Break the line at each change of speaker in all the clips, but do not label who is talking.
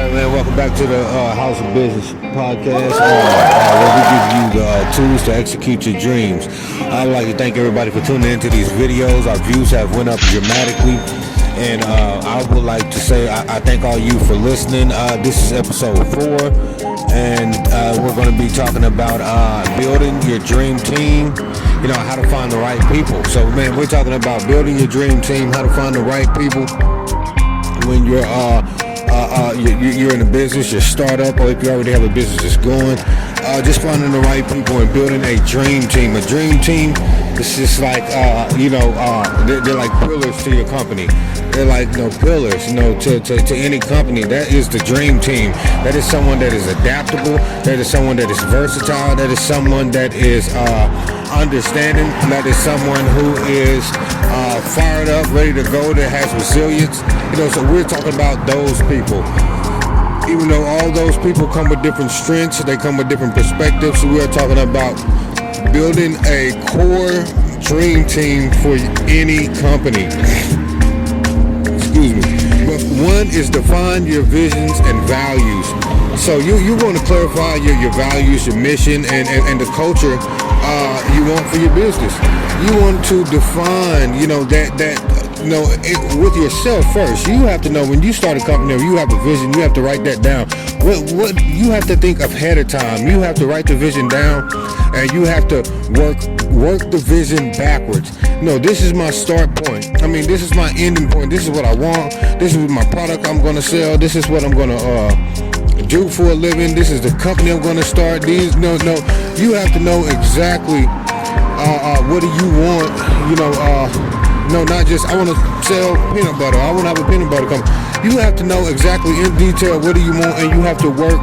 Hey man, welcome back to the House of Business podcast, where we give you the tools to execute your dreams. I'd like to thank everybody for tuning into these videos. Our views have went up dramatically, and I would like to say I thank all you for listening. This is episode 4, and we're going to be talking about building your dream team. You know, how to find the right people. So man, we're talking about building your dream team, how to find the right people when you're in a business, your startup, or if you already have a business that's going. Just finding the right people and building a dream team. A dream team is just like they're like pillars to your company. They're like pillars, to any company. That is the dream team. That is someone that is adaptable. That is someone that is versatile. That is someone that is understanding. That is someone who is fired up, ready to go, that has resilience. So we're talking about those people. Even though all those people come with different strengths, they come with different perspectives. So we're talking about building a core dream team for any company. Excuse me. But one is define your visions and values. So you want to clarify your values, your mission, and the culture you want for your business. You want to define, with yourself first. You have to know when you start a company or you have a vision, you have to write that down. What you have to think ahead of time. You have to write the vision down, and you have to work the vision backwards. No, this is my start point. I mean, this is my ending point. This is what I want. This is my product I'm going to sell. This is what I'm going to do for a living. This is the company I'm going to start. You have to know exactly what do you want. Not just I want to sell peanut butter. I want to have a peanut butter company. You have to know exactly in detail what do you want, and you have to work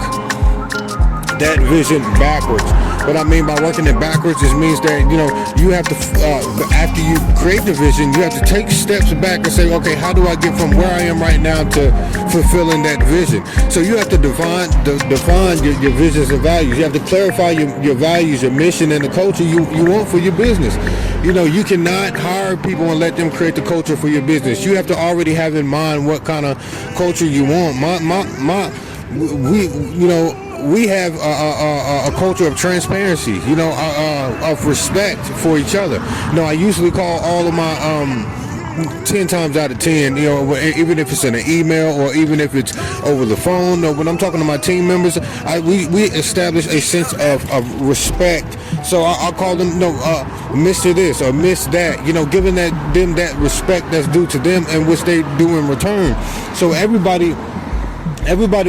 that vision backwards. What I mean by working it backwards means that you have to after you create the vision, you have to take steps back and say, okay, how do I get from where I am right now to fulfilling that vision? So you have to define your visions and values. You have to clarify your values, your mission, and the culture you want for your business. You cannot hire people and let them create the culture for your business. You have to already have in mind what kind of culture you want. We have a culture of transparency, of respect for each other. I usually call all of my 10 times out of 10, even if it's in an email or even if it's over the phone, or when I'm talking to my team members, we establish a sense of respect. So I'll call them Mr. This or Miss That, giving them that respect that's due to them and which they do in return. So everybody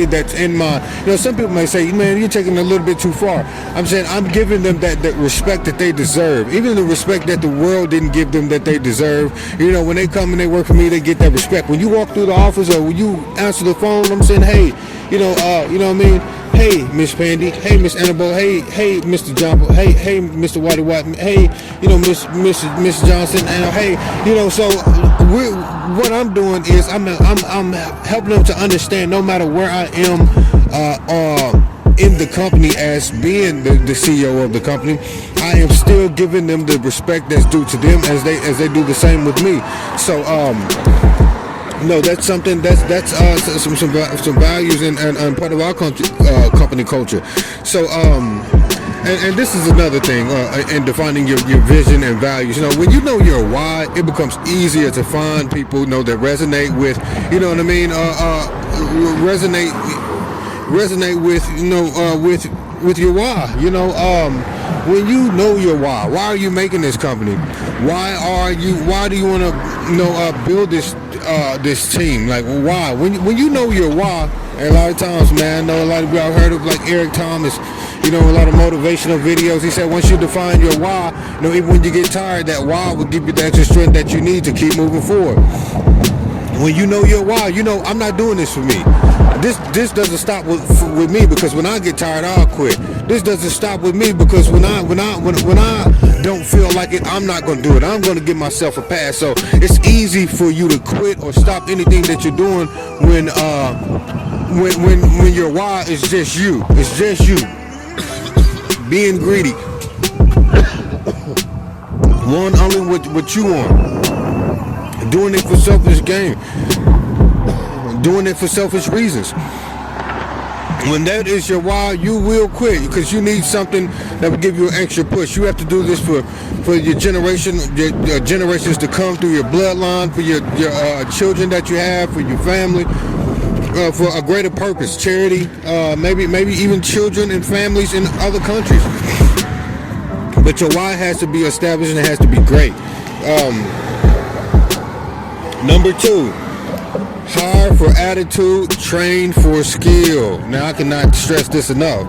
that's in my, some people may say, man, you're taking it a little bit too far. I'm saying I'm giving them that respect that they deserve, even the respect that the world didn't give them that they deserve. When they come and they work for me, they get that respect. When you walk through the office or when you answer the phone, I'm saying, hey, what I mean? Hey, Miss Pandy. Hey, Miss Annabelle. Hey, Mr. Jumbo. Hey, Mr. Whitey White. Hey, Miss Johnson. And hey, so what I'm doing is I'm helping them to understand no matter where I am in the company as being the CEO of the company, I am still giving them the respect that's due to them as they do the same with me. So that's something that's some values and part of our company culture. So and this is another thing in defining your vision and values. When you know your why, it becomes easier to find people that resonate with, what I mean, resonate with your why. When you know your why are you making this company? Why do you want to build this team? Like, why? When you know your why, and a lot of times, man, I know a lot of people I've heard of, like Eric Thomas, a lot of motivational videos. He said once you define your why, even when you get tired, that why will give you the extra strength that you need to keep moving forward. When you know your why, I'm not doing this for me. This doesn't stop with me, because when I get tired, I'll quit. This doesn't stop with me because when I don't feel like it, I'm not going to do it. I'm going to give myself a pass. So it's easy for you to quit or stop anything that you're doing when your why is just you. It's just you being greedy. One only what you want. Doing it for selfish gain. Doing it for selfish reasons. When that is your why, you will quit because you need something that will give you an extra push. You have to do this for your generation, your generations to come through your bloodline, for your children that you have, for your family, for a greater purpose, charity, maybe even children and families in other countries. But your why has to be established and it has to be great. Number 2. Hire for attitude, train for skill. Now, I cannot stress this enough.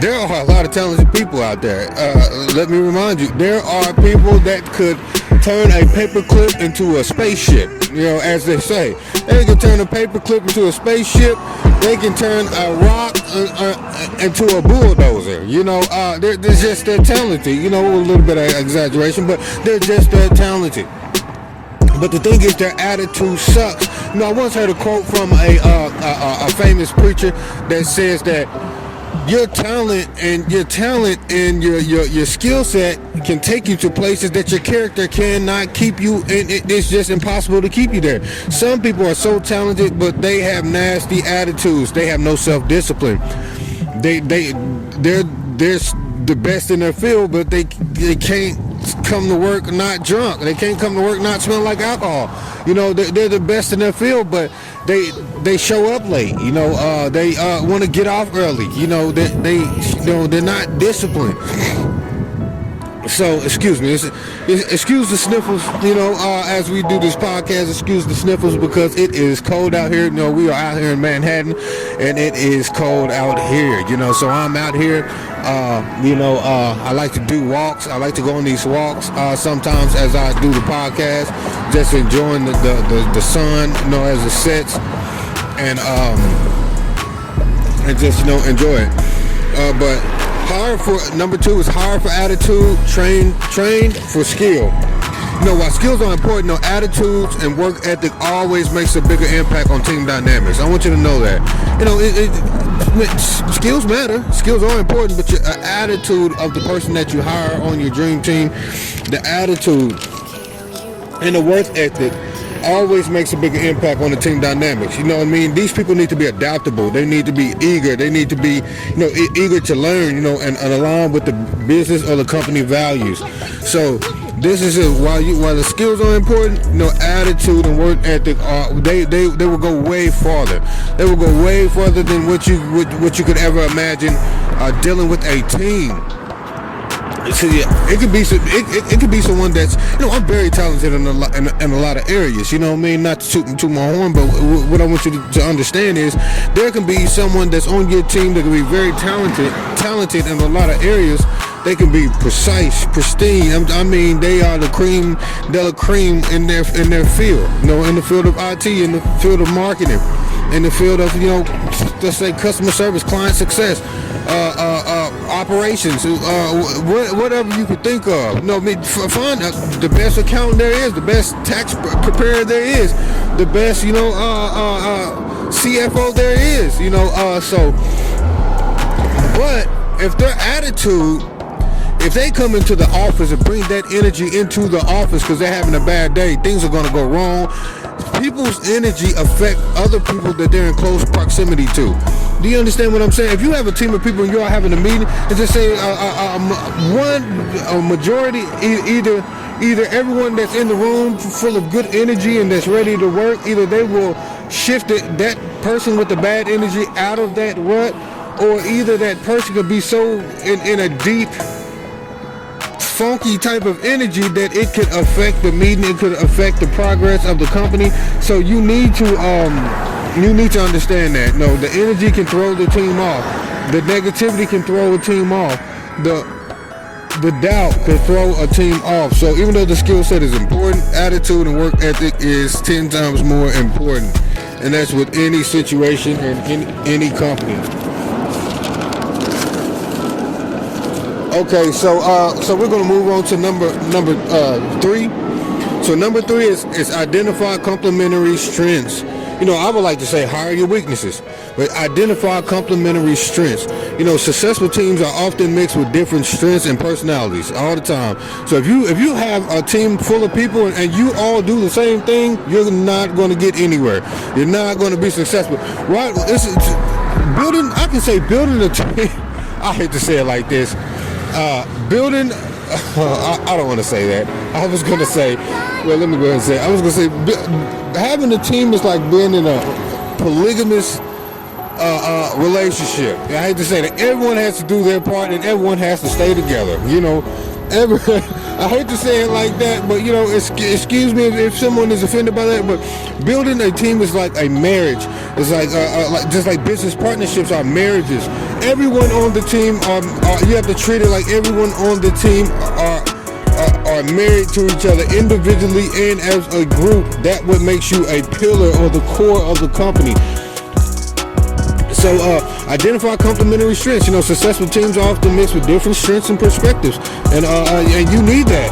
There are a lot of talented people out there. Let me remind you, there are people that could turn a paperclip into a spaceship. You know, as they say, they can turn a paperclip into a spaceship. They can turn a rock into a bulldozer. You know, they're just that talented. You know, a little bit of exaggeration, but they're just that talented. But the thing is, their attitude sucks. You know, I once heard a quote from a famous preacher that says that your talent and your skill set can take you to places that your character cannot keep you, and it's just impossible to keep you there. Some people are so talented, but they have nasty attitudes. They have no self-discipline. They're the best in their field, but they can't come to work not drunk. They can't come to work not smelling like alcohol. You know, they're the best in their field, but they show up late. You know, they want to get off early. You know, they're not disciplined. So, excuse me. Excuse the sniffles, you know, as we do this podcast. Excuse the sniffles because it is cold out here. You know, we are out here in Manhattan, and it is cold out here, you know. So I'm out here. I like to do walks. I like to go on these walks sometimes as I do the podcast, just enjoying the sun, you know, as it sets, and just, you know, enjoy it. But hire for number 2 is hire for attitude, train for skill. You know, while skills are important, no, attitudes and work ethic always makes a bigger impact on team dynamics. I want you to know that. You know, skills matter. Skills are important, but your attitude of the person that you hire on your dream team, the attitude and the work ethic always makes a bigger impact on the team dynamics. You know what I mean? These people need to be adaptable. They need to be eager. They need to be, you know, eager to learn, you know, and align with the business or the company values. So this is it. While the skills are important, you know, attitude and work ethic are they will go way farther. They will go way farther than what you could ever imagine dealing with a team. So yeah, it could be someone that's, you know, I'm very talented in a lot of areas. You know what I mean? Not to toot my horn, but what I want you to understand is there can be someone that's on your team that can be very talented in a lot of areas. They can be precise, pristine. I mean, they are the cream de la cream in their field. You know, in the field of IT, in the field of marketing, in the field of, you know, let's say customer service, client success, operations, whatever you could think of. You know, find the best accountant there is, the best tax preparer there is, the best, you know, CFO there is. You know, but if their attitude, if they come into the office and bring that energy into the office because they're having a bad day, things are going to go wrong. People's energy affect other people that they're in close proximity to. Do you understand what I'm saying? If you have a team of people and you're having a meeting, and just say a majority, either everyone that's in the room full of good energy and that's ready to work, either they will shift that person with the bad energy out of that rut, or either that person could be so in a deep, funky type of energy that it could affect the meeting, it could affect the progress of the company. So you need to understand that. No, the energy can throw the team off. The negativity can throw a team off. The doubt can throw a team off. So even though the skill set is important, attitude and work ethic is 10 times more important. And that's with any situation and in any company. Okay, so we're going to move on to number 3. So number 3 is identify complementary strengths. I would like to say hire your weaknesses, but identify complementary strengths. Successful teams are often mixed with different strengths and personalities all the time. So if you have a team full of people and you all do the same thing, you're not going to get anywhere. You're not going to be successful. Right? Building. I can say building a team. I hate to say it like this. Building. I don't want to say that. I was going to say. Well, let me go ahead and say. I was going to say having a team is like being in a polygamous relationship. I hate to say that. Everyone has to do their part and everyone has to stay together. I hate to say it like that, but excuse me if someone is offended by that. But building a team is like a marriage. It's like just like business partnerships are marriages. Everyone on the team you have to treat it like everyone on the team are married to each other individually and as a group. That what makes you a pillar or the core of the company. So identify complementary strengths. Successful teams are often mixed with different strengths and perspectives, and you need that.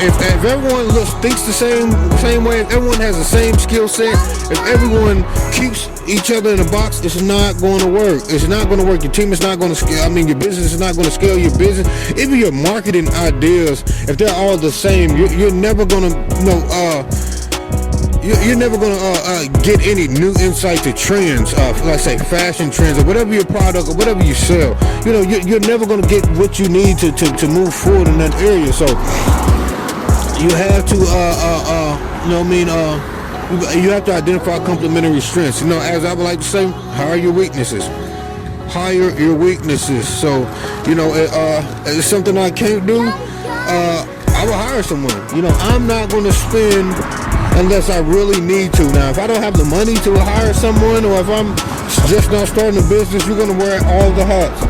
If everyone thinks the same way, if everyone has the same skill set, if everyone keeps each other in a box, it's not going to work. It's not going to work. Your team is not going to scale. Your business is not going to scale. Your business, even your marketing ideas, if they're all the same, you're never going to You're never going to get any new insight to trends, let's say fashion trends or whatever your product or whatever you sell. You're never going to get what you need to move forward in that area. So you have to, you have to identify complementary strengths. As I would like to say, hire your weaknesses. Hire your weaknesses. So, it's something I can't do. I will hire someone. I'm not going to spend unless I really need to. Now, if I don't have the money to hire someone, or if I'm just not starting a business, you're going to wear all the hats.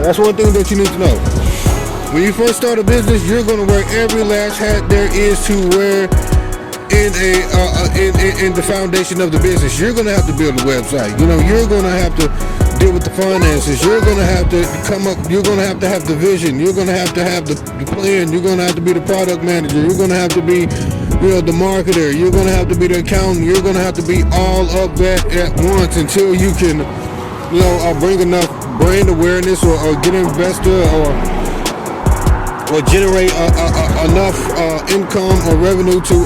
That's one thing that you need to know. When you first start a business, you're going to wear every last hat there is to wear in the foundation of the business. You're going to have to build a website. You're going to have to deal with the finances. You're going to have to come up. You're going to have the vision. You're going to have the plan. You're going to have to be the product manager. You're going to have to be the marketer. You're going to have to be the accountant. You're going to have to be all of that at once until you can, bring enough brand awareness or get an investor or generate enough income or revenue to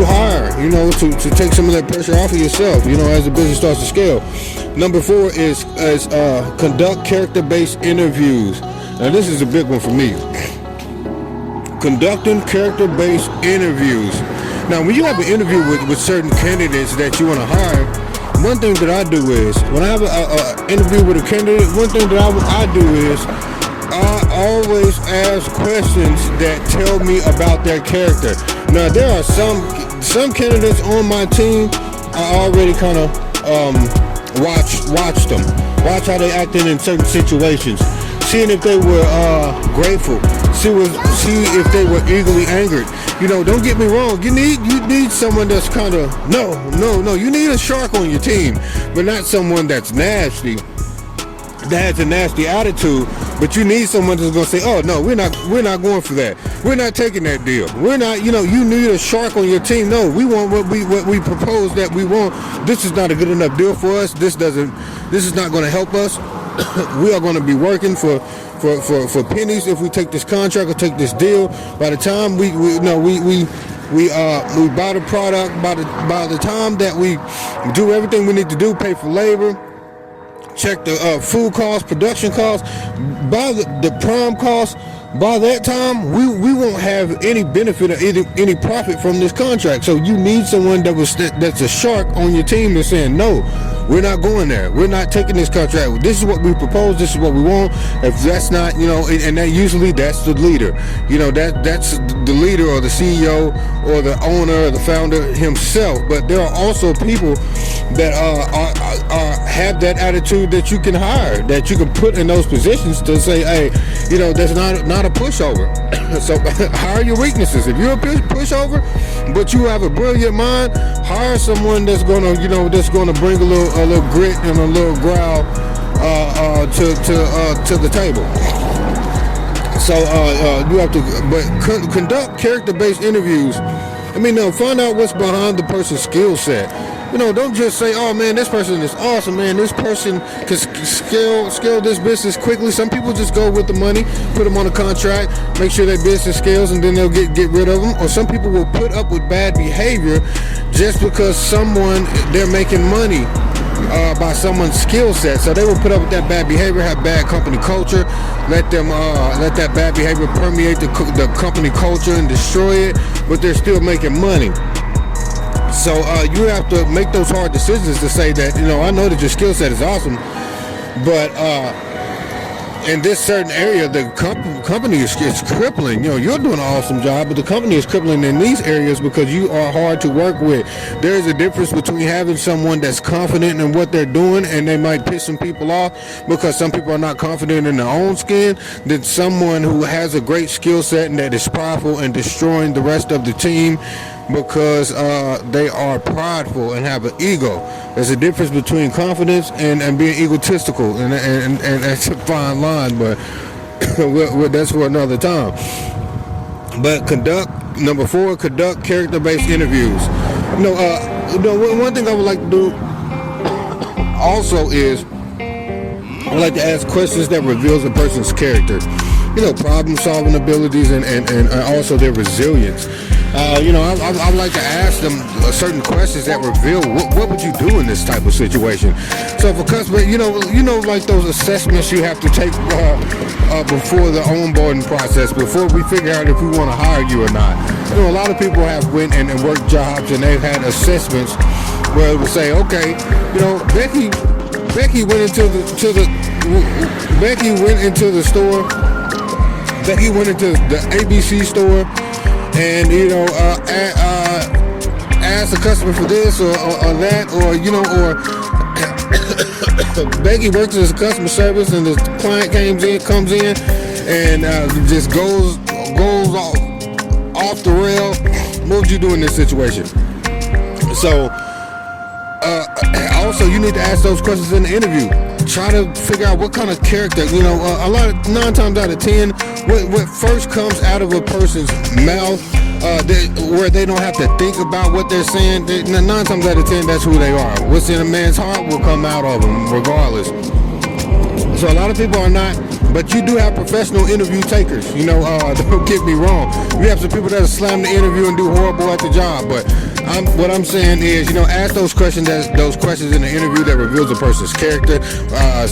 hire, to take some of that pressure off of yourself, as the business starts to scale. Number 4 is conduct character-based interviews. Now, this is a big one for me. Conducting character-based interviews. Now, when you have an interview with certain candidates that you want to hire, one thing that I do is, when I have an interview with a candidate, one thing that I do is, I always ask questions that tell me about their character. Now, there are some candidates on my team, I already kind of watch them. Watch how they acted in certain situations. Seeing if they were grateful. See if they were eagerly angered. Don't get me wrong. You need someone that's kind of no. You need a shark on your team, but not someone that's nasty, that has a nasty attitude. But you need someone that's gonna say, "Oh no, we're not going for that. We're not taking that deal. We're not. You need a shark on your team. No, we want what we propose that we want. This is not a good enough deal for us. This is not going to help us. We are going to be working for pennies if we take this contract or take this deal. By the time we buy the product, by the time that we do everything we need to do, pay for labor, check the food costs, production costs, by the prime costs, by that time we won't have any benefit or any profit from this contract. So you need someone that's a shark on your team that's saying, no, we're not going there. We're not taking this contract. This is what we propose. This is what we want. If that's not, and that usually that's the leader. That's the leader or the CEO or the owner or the founder himself. But there are also people that have that attitude that you can hire, that you can put in those positions to say, hey, that's not a pushover. So hire your weaknesses. If you're a pushover, but you have a brilliant mind, hire someone that's gonna bring a little grit and a little growl to the table. So you have to conduct character-based interviews. Find out what's behind the person's skill set. Don't just say, oh man, this person is awesome, man, this person can scale this business quickly. Some people just go with the money, put them on a contract, make sure their business scales, and then they'll get rid of them. Or some people will put up with bad behavior just because they're making money by someone's skill set. So they will put up with that bad behavior, have bad company culture, let that bad behavior permeate the company culture and destroy it, but they're still making money. So you have to make those hard decisions to say that, I know that your skill set is awesome, but in this certain area, the company is crippling. You're doing an awesome job, but the company is crippling in these areas because you are hard to work with. There is a difference between having someone that's confident in what they're doing, and they might piss some people off because some people are not confident in their own skin, than someone who has a great skill set and that is prideful and destroying the rest of the team because they are prideful and have an ego. There's a difference between confidence and being egotistical, and that's a fine line, but that's for another time. But number 4, conduct character-based interviews. One thing I would like to do also is I like to ask questions that reveals a person's character. Problem-solving abilities and also their resilience. I like to ask them certain questions that reveal what would you do in this type of situation. So if a customer, like those assessments you have to take before the onboarding process, before we figure out if we want to hire you or not. A lot of people have went and worked jobs and they've had assessments where it would say, okay, Becky went into the store. Becky went into the ABC store and asked the customer for this or that, or Becky works as customer service and the client comes in and just goes off the rail. What would you do in this situation? So also you need to ask those questions in the interview. Try to figure out what kind of character, a lot of 9 times out of 10, what first comes out of a person's mouth, where they don't have to think about what they're saying, 9 times out of 10, that's who they are. What's in a man's heart will come out of him, regardless. So a lot of people are not, but you do have professional interview takers. Don't get me wrong. You have some people that slam the interview and do horrible at the job, but what I'm saying is, ask those questions in the interview that reveals a person's character,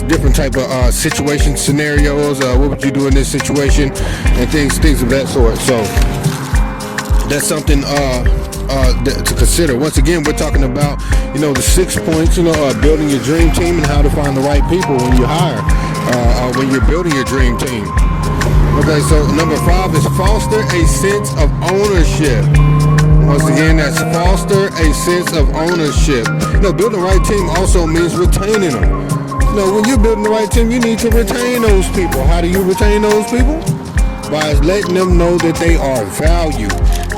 different type of situation scenarios. What would you do in this situation, and things of that sort. So that's something to consider. Once again, we're talking about the 6 points, building your dream team and how to find the right people when you hire, when you're building your dream team. Okay, so number 5 is foster a sense of ownership. Once again, that's foster a sense of ownership. Building the right team also means retaining them. When you're building the right team, you need to retain those people. How do you retain those people? By letting them know that they are valued.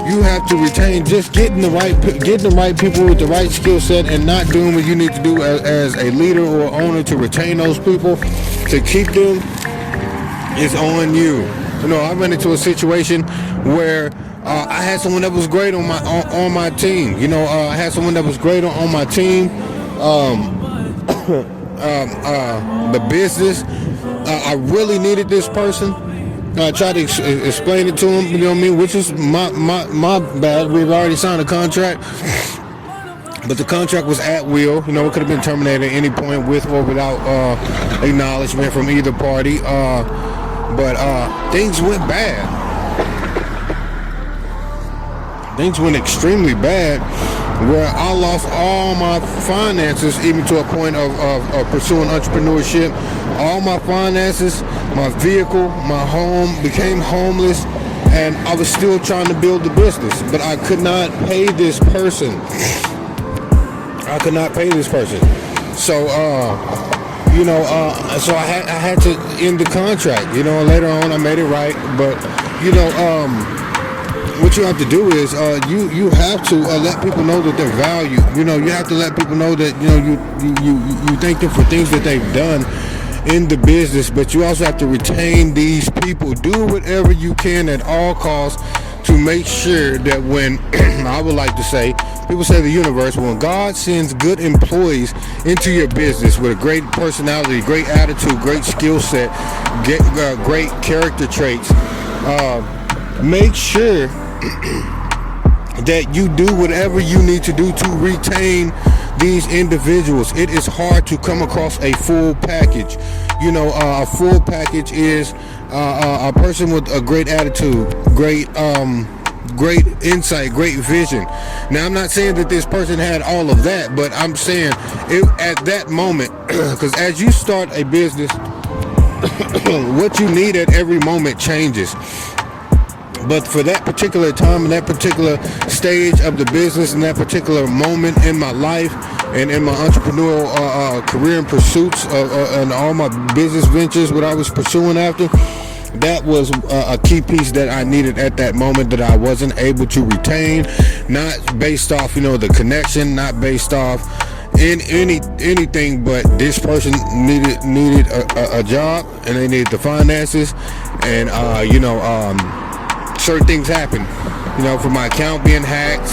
You have to retain, just getting the right people with the right skill set and not doing what you need to do as a leader or owner to retain those people, to keep them, is on you. I ran into a situation where I had someone that was great on my team. I had someone that was great on my team. The business, I really needed this person. I tried to explain it to him, which is my bad. We've already signed a contract, but the contract was at will. It could have been terminated at any point with or without acknowledgement from either party. But things went bad. Things went extremely bad, where I lost all my finances, even to a point of pursuing entrepreneurship. All my finances, my vehicle, my home, became homeless, and I was still trying to build the business, but I could not pay this person. So, so I had to end the contract. Later on I made it right, but what you have to do is you have to let people know that they're valued. You have to let people know that you thank them for things that they've done in the business, but you also have to retain these people. Do whatever you can at all costs to make sure that when I would like to say, people say the universe, when God sends good employees into your business with a great personality, great attitude, great skill set, great character traits, make sure that you do whatever you need to do to retain these individuals. It is hard to come across a full package. A full package is a person with a great attitude, great insight, great vision. Now, I'm not saying that this person had all of that, but I'm saying at that moment, because as you start a business, what you need at every moment changes. But for that particular time and that particular stage of the business and that particular moment in my life and in my entrepreneurial career and pursuits and all my business ventures, what I was pursuing after, that was a key piece that I needed at that moment that I wasn't able to retain, not based off, the connection, not based off in anything, but this person needed a job and they needed the finances, and certain things happen. For my account being hacked,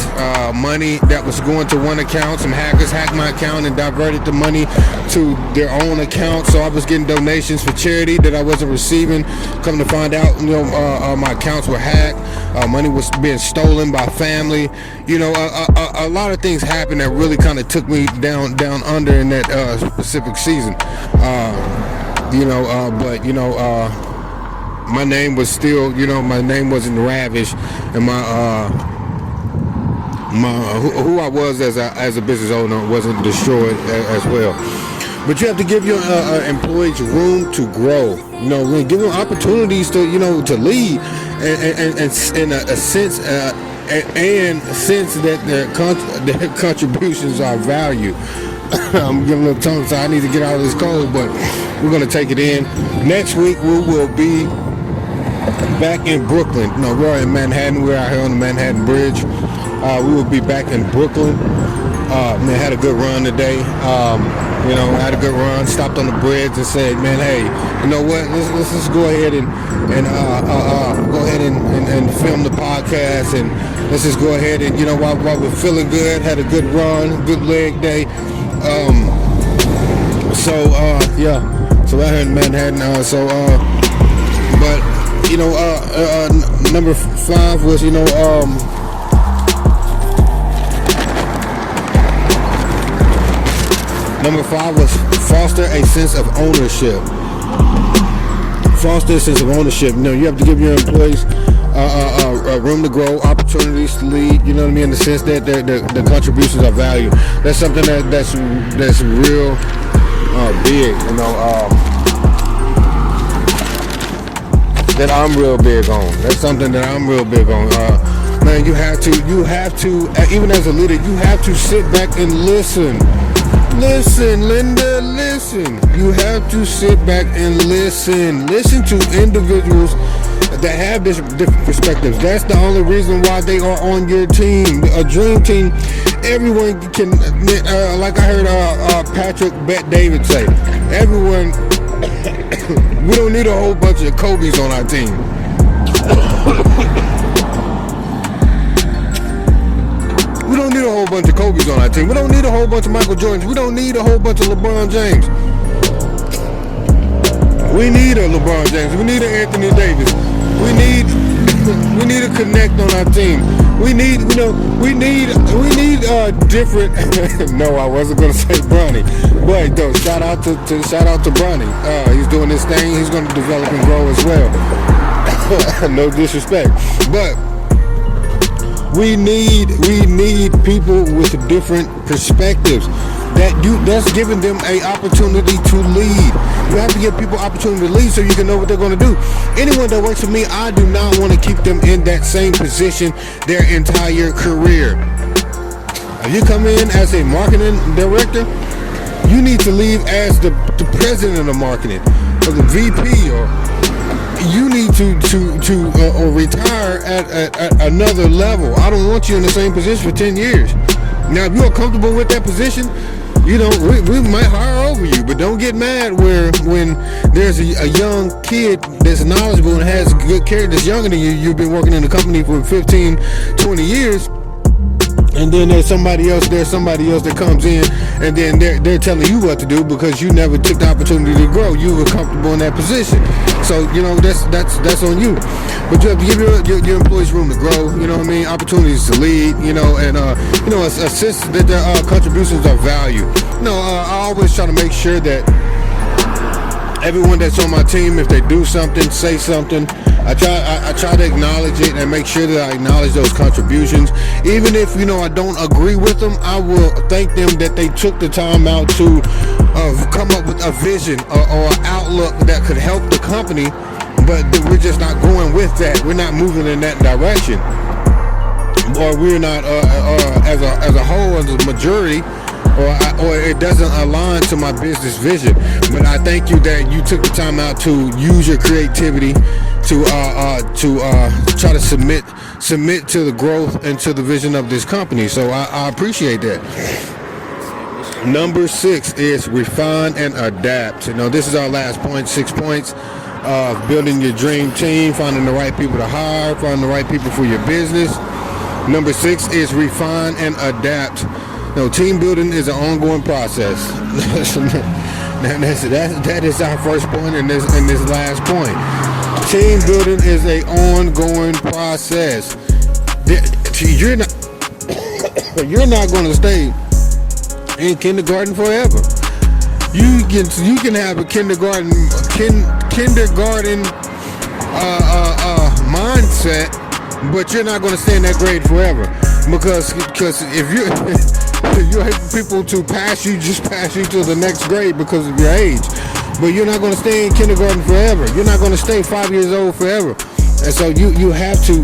money that was going to one account, some hackers hacked my account and diverted the money to their own account. So I was getting donations for charity that I wasn't receiving. Come to find out, my accounts were hacked. Money was being stolen by family. A lot of things happened that really kind of took me down under in that specific season. My name was still, my name wasn't ravished, and who I was as a business owner wasn't destroyed as well. But you have to give your employees room to grow. Give them opportunities to lead, and in a sense, and sense that their contributions are valued. I'm getting a little tongue, so I need to get out of this cold, but we're going to take it in. Next week we will be back in Brooklyn. We're in Manhattan. We're out here on the Manhattan Bridge. We will be back in Brooklyn. Had a good run today. Had a good run. Stopped on the bridge and said, man, hey, you know what? Let's just go ahead and film the podcast, and let's just go ahead and while we're feeling good, had a good run, good leg day. So out here in Manhattan. Number 5 was Number 5 was foster a sense of ownership. Foster a sense of ownership. You have to give your employees room to grow, opportunities to lead. You know what I mean? In the sense that the contributions are valued. That's something that's real big. That I'm real big on. That's something that I'm real big on. Man, you have to, even as a leader, you have to sit back and listen. Listen, Linda, listen. You have to sit back and listen. Listen to individuals that have different perspectives. That's the only reason why they are on your team. A dream team, everyone can, like I heard Patrick Bet-David say, everyone, we don't need a whole bunch of Kobe's on our team. We don't need a whole bunch of Kobe's on our team. We don't need a whole bunch of Michael Jordans. We don't need a whole bunch of LeBron James. We need a LeBron James. We need an Anthony Davis. We need a connect on our team. We need different. No, I wasn't gonna say Bronny, but though shout out to Bronny. He's doing this thing. He's gonna develop and grow as well. No disrespect, but we need people with different perspectives. That's giving them an opportunity to lead. You have to give people opportunity to lead so you can know what they're going to do. Anyone that works for me, I do not want to keep them in that same position their entire career. If you come in as a marketing director, you need to leave as the president of marketing or the VP, or you need to or retire at another level. I don't want you in the same position for 10 years. Now, if you are comfortable with that position, you know, we might hire over you, but don't get mad when there's a young kid that's knowledgeable and has good character that's younger than you. You've been working in the company for 15, 20 years. And then there's somebody else that comes in, and then they're telling you what to do because you never took the opportunity to grow. You were comfortable in that position, so you know that's on you. But you have to give your employees room to grow. You know what I mean? Opportunities to lead. You know, and you know, assist that their contributions are valued. You know, I always try to make sure that everyone that's on my team, if they do something, say something, I try to acknowledge it and make sure that I acknowledge those contributions. Even if, you know, I don't agree with them, I will thank them that they took the time out to come up with a vision or an outlook that could help the company, but we're just not going with that. We're not moving in that direction, or we're not as a whole, as a majority, or it doesn't align to my business vision. But I thank you that you took the time out to use your creativity to try to submit to the growth and to the vision of this company. So I appreciate that. Number 6 is refine and adapt. You know, this is our last point, 6 points of building your dream team, finding the right people to hire, finding the right people for your business. Number 6 is refine and adapt. No, team building is an ongoing process. that is our first point in this last point. Team building is an ongoing process. You're not going to stay in kindergarten forever. You can have a kindergarten mindset, but you're not going to stay in that grade forever, because if you have people to just pass you to the next grade because of your age. But you're not going to stay in kindergarten forever. You're not going to stay 5 years old forever. And so you have to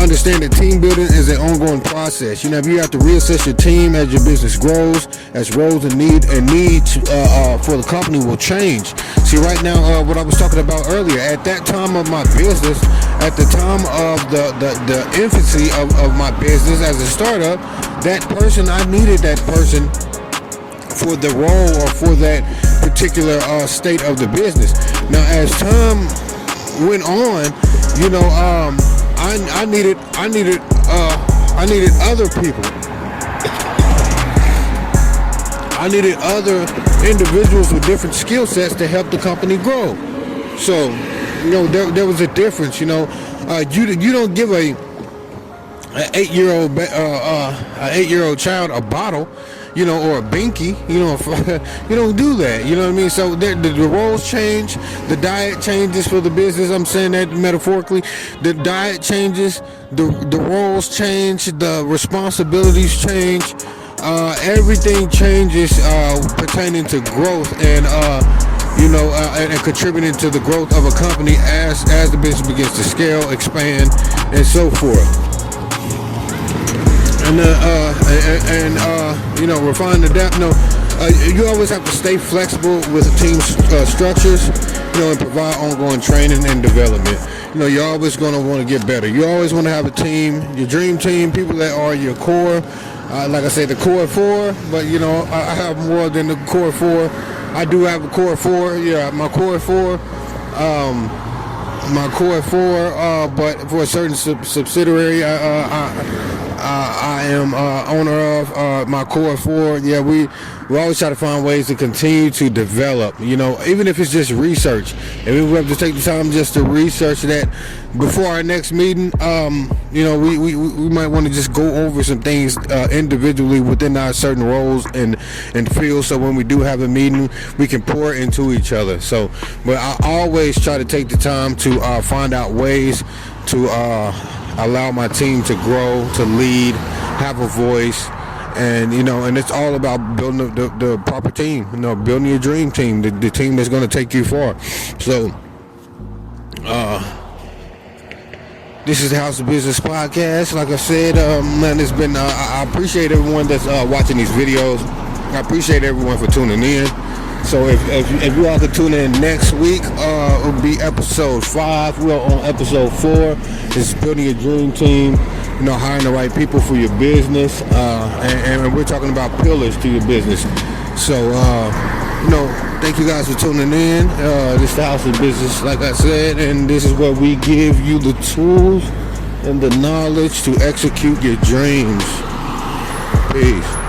understand that team building is an ongoing process. You know, you have to reassess your team as your business grows, as roles and needs for the company will change. See, right now, what I was talking about earlier, at that time of my business, at the time of the infancy of my business as a startup, I needed that person for the role or for that particular state of the business. Now, as time went on, you know, I needed other people. I needed other individuals with different skill sets to help the company grow. So, you know, there was a difference. You know, you don't give an 8-year-old child a bottle, you know, or a binky, you know. You don't do that, you know what I mean? So the roles change, the diet changes for the business. I'm saying that metaphorically. The diet changes, the roles change, the responsibilities change, everything changes pertaining to growth and and contributing to the growth of a company as the business begins to scale, expand, and so forth. And you know, refine and adapt. You always have to stay flexible with team structures, you know, and provide ongoing training and development. You know, you're always going to want to get better. You always want to have a team, your dream team, people that are your core. Like I say, the core 4, but you know, I have more than the core 4. I do have a core 4. Yeah, my core 4. But for a certain subsidiary, I am owner of my core 4. Yeah, we always try to find ways to continue to develop, you know, even if it's just research. And we have to take the time just to research that before our next meeting. You know, we might want to just go over some things individually within our certain roles and fields, so when we do have a meeting, we can pour into each other. So, but I always try to take the time to find out ways to allow my team to grow, to lead, have a voice, and you know, and it's all about building the proper team. You know, building your dream team, the team that's going to take you far. So, this is the House of Business podcast. Like I said, man, it's been. I appreciate everyone that's watching these videos. I appreciate everyone for tuning in. So if you all could tune in next week, it'll be episode 5. We're on episode 4. It's building your dream team. You know, hiring the right people for your business, and we're talking about pillars to your business. So, you know, thank you guys for tuning in. This is the House of Business, like I said, and this is where we give you the tools and the knowledge to execute your dreams. Peace.